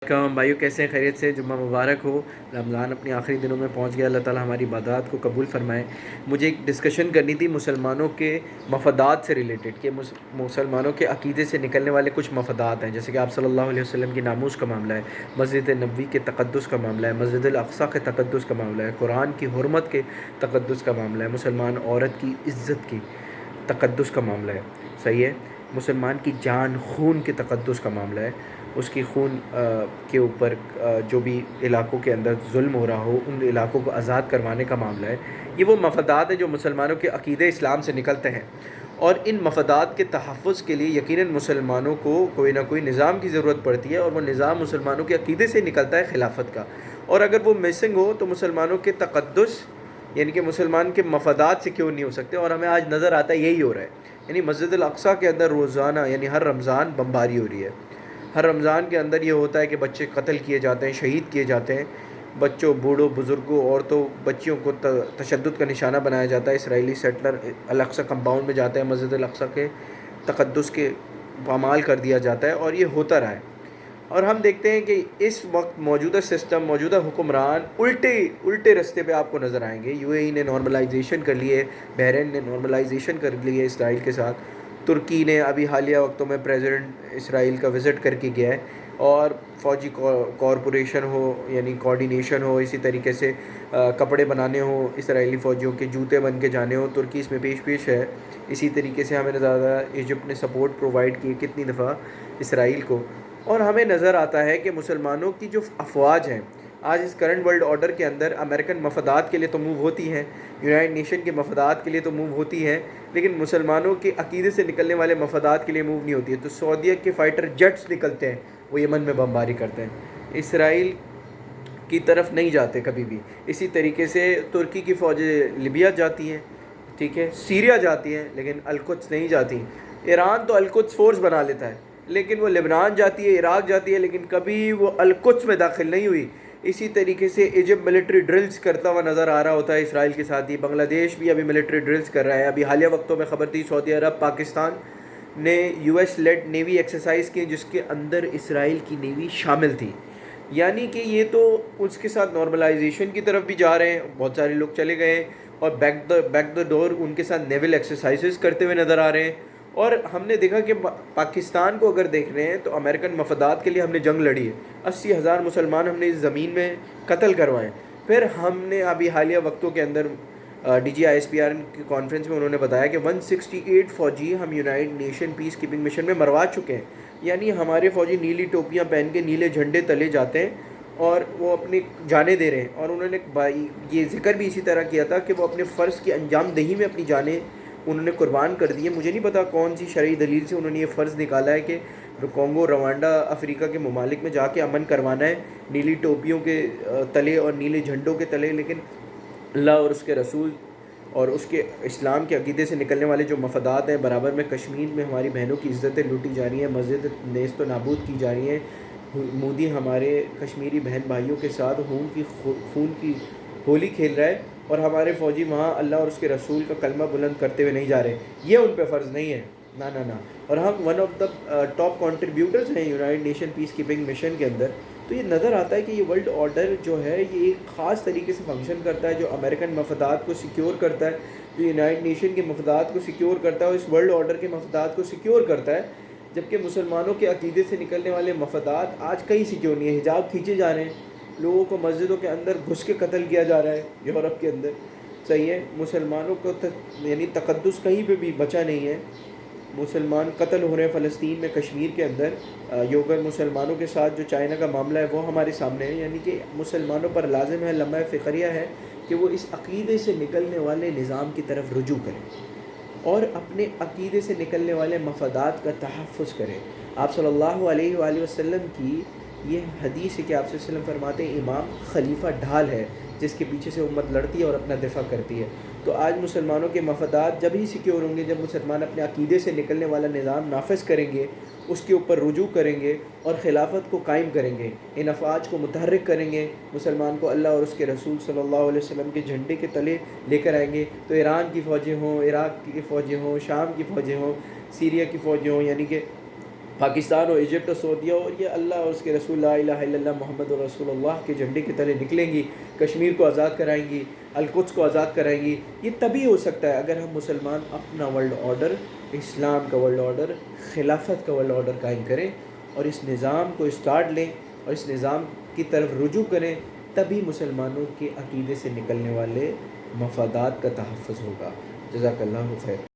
السلام بھائیو، کیسے ہیں؟ خیریت سے؟ جمعہ مبارک ہو۔ رمضان اپنے آخری دنوں میں پہنچ گیا۔ اللہ تعالیٰ ہماری عبادات کو قبول فرمائے۔ مجھے ایک ڈسکشن کرنی تھی مسلمانوں کے مفادات سے ریلیٹڈ، کہ مسلمانوں کے عقیدے سے نکلنے والے کچھ مفادات ہیں، جیسے کہ آپ صلی اللہ علیہ وسلم کی ناموس کا معاملہ ہے، مسجد نبوی کے تقدس کا معاملہ ہے، مسجد الاقصیٰ کے تقدس کا معاملہ ہے، قرآن کی حرمت کے تقدس کا معاملہ ہے، مسلمان عورت کی عزت کی تقدس کا معاملہ ہے، صحیح ہے، مسلمان کی جان خون کے تقدس کا معاملہ ہے، اس کی خون کے اوپر جو بھی علاقوں کے اندر ظلم ہو رہا ہو ان علاقوں کو آزاد کروانے کا معاملہ ہے۔ یہ وہ مفادات ہیں جو مسلمانوں کے عقیدے اسلام سے نکلتے ہیں، اور ان مفادات کے تحفظ کے لیے یقیناً مسلمانوں کو کوئی نہ کوئی نظام کی ضرورت پڑتی ہے، اور وہ نظام مسلمانوں کے عقیدے سے نکلتا ہے، خلافت کا، اور اگر وہ مسنگ ہو تو مسلمانوں کے تقدس یعنی کہ مسلمان کے مفادات سیکیور نہیں ہو سکتے، اور ہمیں آج نظر آتا ہے یہی ہو رہا ہے۔ یعنی مسجد الاقصیٰ کے اندر روزانہ یعنی ہر رمضان بمباری ہو رہی ہے، ہر رمضان کے اندر یہ ہوتا ہے کہ بچے قتل کیے جاتے ہیں، شہید کیے جاتے ہیں، بچوں، بوڑھوں، بزرگوں، عورتوں، بچیوں کو تشدد کا نشانہ بنایا جاتا ہے۔ اسرائیلی سیٹلر الاقصیٰ کمپاؤنڈ میں جاتے ہیں، مسجد الاقصیٰ کے تقدس کے پامال کر دیا جاتا ہے، اور یہ ہوتا رہا ہے۔ اور ہم دیکھتے ہیں کہ اس وقت موجودہ سسٹم، موجودہ حکمران الٹے رستے پہ آپ کو نظر آئیں گے۔ یو اے ای نے نارملائزیشن کر لی ہے، بحرین نے نارملائزیشن کر لی ہے اسرائیل کے ساتھ، ترکی نے ابھی حالیہ وقتوں میں پریزیڈنٹ اسرائیل کا وزٹ کر کے گیا ہے، اور فوجی کارپوریشن ہو یعنی کوارڈینیشن ہو، اسی طریقے سے کپڑے بنانے ہوں اسرائیلی فوجیوں کے، جوتے بن کے جانے ہوں، ترکی اس میں پیش ہے۔ اسی طریقے سے ہمیں زیادہ ایجپٹ نے سپورٹ پرووائڈ کی کتنی دفعہ اسرائیل کو، اور ہمیں نظر آتا ہے کہ مسلمانوں کی جو افواج ہیں آج اس کرنٹ ورلڈ آرڈر کے اندر امریکن مفادات کے لیے تو موو ہوتی ہیں، یونائٹڈ نیشن کے مفادات کے لیے تو موو ہوتی ہیں، لیکن مسلمانوں کے عقیدے سے نکلنے والے مفادات کے لیے موو نہیں ہوتی ہے۔ تو سعودیہ کے فائٹر جیٹس نکلتے ہیں، وہ یمن میں بمباری کرتے ہیں، اسرائیل کی طرف نہیں جاتے کبھی بھی۔ اسی طریقے سے ترکی کی فوجیں لیبیا جاتی ہیں، ٹھیک ہے، سیریا جاتی ہیں، لیکن القدس نہیں جاتی۔ ایران تو القدس فورس بنا لیتا ہے، لیکن وہ لبنان جاتی ہے، عراق جاتی ہے، لیکن کبھی وہ القدس میں داخل نہیں ہوئی۔ اسی طریقے سے ایجپٹ ملٹری ڈرلز کرتا ہوا نظر آ رہا ہوتا ہے اسرائیل کے ساتھ ہی، بنگلہ دیش بھی ابھی ملٹری ڈرلز کر رہا ہے۔ ابھی حالیہ وقتوں میں خبر تھی سعودی عرب، پاکستان نے U S lead navy exercise کی جس کے اندر اسرائیل کی نیوی شامل تھی، یعنی کہ یہ تو اس کے ساتھ نارملائزیشن کی طرف بھی جا رہے ہیں، بہت سارے لوگ چلے گئے ہیں، اور بیک دا ڈور ان کے ساتھ نیول ایکسرسائزز کرتے ہوئے نظر آ رہے ہیں۔ اور ہم نے دیکھا کہ پاکستان کو اگر دیکھ رہے ہیں تو امریکن مفادات کے لیے ہم نے جنگ لڑی ہے، 80,000 مسلمان ہم نے اس زمین میں قتل کروائے ہیں۔ پھر ہم نے ابھی حالیہ وقتوں کے اندر D G I S P R کی کانفرنس میں انہوں نے بتایا کہ 168 فوجی ہم united nation peace keeping mission میں مروا چکے ہیں، یعنی ہمارے فوجی نیلی ٹوپیاں پہن کے نیلے جھنڈے تلے جاتے ہیں اور وہ اپنی جانیں دے رہے ہیں، اور انہوں نے یہ ذکر بھی اسی طرح کیا تھا کہ وہ اپنے فرض کی انجام دہی میں اپنی جانیں انہوں نے قربان کر دی ہے۔ مجھے نہیں پتا کون سی شرعی دلیل سے انہوں نے یہ فرض نکالا ہے کہ کونگو، روانڈا، افریقہ کے ممالک میں جا کے امن کروانا ہے نیلی ٹوپیوں کے تلے اور نیلے جھنڈوں کے تلے، لیکن اللہ اور اس کے رسول اور اس کے اسلام کے عقیدے سے نکلنے والے جو مفادات ہیں، برابر میں کشمیر میں ہماری بہنوں کی عزتیں لوٹی جا رہی ہیں، مسجد نیست و نابود کی جا رہی ہیں، مودی ہمارے کشمیری بہن بھائیوں کے ساتھ خون کی ہولی کھیل رہا ہے، اور ہمارے فوجی وہاں اللہ اور اس کے رسول کا کلمہ بلند کرتے ہوئے نہیں جا رہے، یہ ان پہ فرض نہیں ہے، نہ۔ اور ہم one of the top contributors ہیں united nation peace keeping mission کے اندر، تو یہ نظر آتا ہے کہ یہ ورلڈ آرڈر جو ہے یہ ایک خاص طریقے سے فنکشن کرتا ہے، جو امریکن مفادات کو سیکیور کرتا ہے، جو یونائٹڈ نیشن کے مفادات کو سیکیور کرتا ہے، اور اس ورلڈ آرڈر کے مفادات کو سیکیور کرتا ہے، جبکہ مسلمانوں کے عقیدے سے نکلنے والے مفادات آج کہیں سیکیور نہیں ہے۔ حجاب کھینچے جا رہے ہیں، لوگوں کو مسجدوں کے اندر گھس کے قتل کیا جا رہا ہے یورپ کے اندر، صحیح ہے، مسلمانوں کو یعنی تقدس کہیں پہ بھی بچا نہیں ہے، مسلمان قتل ہو رہے ہیں فلسطین میں، کشمیر کے اندر، یوگر مسلمانوں کے ساتھ جو چائنا کا معاملہ ہے وہ ہمارے سامنے ہے، یعنی کہ مسلمانوں پر لازم ہے، لمحہ فکریہ ہے کہ وہ اس عقیدے سے نکلنے والے نظام کی طرف رجوع کریں اور اپنے عقیدے سے نکلنے والے مفادات کا تحفظ کریں۔ آپ صلی اللہ علیہ وآلہ وسلم کی یہ حدیث ہے کہ آپ صلی اللہ علیہ وسلم فرماتے ہیں امام خلیفہ ڈھال ہے جس کے پیچھے سے امت لڑتی ہے اور اپنا دفاع کرتی ہے۔ تو آج مسلمانوں کے مفادات جب ہی سیکیور ہوں گے جب مسلمان اپنے عقیدے سے نکلنے والا نظام نافذ کریں گے، اس کے اوپر رجوع کریں گے اور خلافت کو قائم کریں گے، ان افواج کو متحرک کریں گے، مسلمان کو اللہ اور اس کے رسول صلی اللہ علیہ وسلم کے جھنڈے کے تلے لے کر آئیں گے۔ تو ایران کی فوجیں ہوں، عراق کی فوجیں ہوں، شام کی فوجیں ہوں، سیریا کی فوجیں ہوں، یعنی کہ پاکستان ہو، ایجپٹ ہو، سعودیہ ہو، یہ اللہ اور اس کے رسول لا الہ الا اللہ محمد رسول اللہ کے جھنڈے کے تلے نکلیں گی، کشمیر کو آزاد کرائیں گی، القدس کو آزاد کرائیں گی۔ یہ تبھی ہو سکتا ہے اگر ہم مسلمان اپنا ورلڈ آرڈر، اسلام کا ورلڈ آرڈر، خلافت کا ورلڈ آرڈر قائم کریں اور اس نظام کو اسٹارٹ لیں اور اس نظام کی طرف رجوع کریں، تبھی مسلمانوں کے عقیدے سے نکلنے والے مفادات کا تحفظ ہوگا۔ جزاک اللہ خیر۔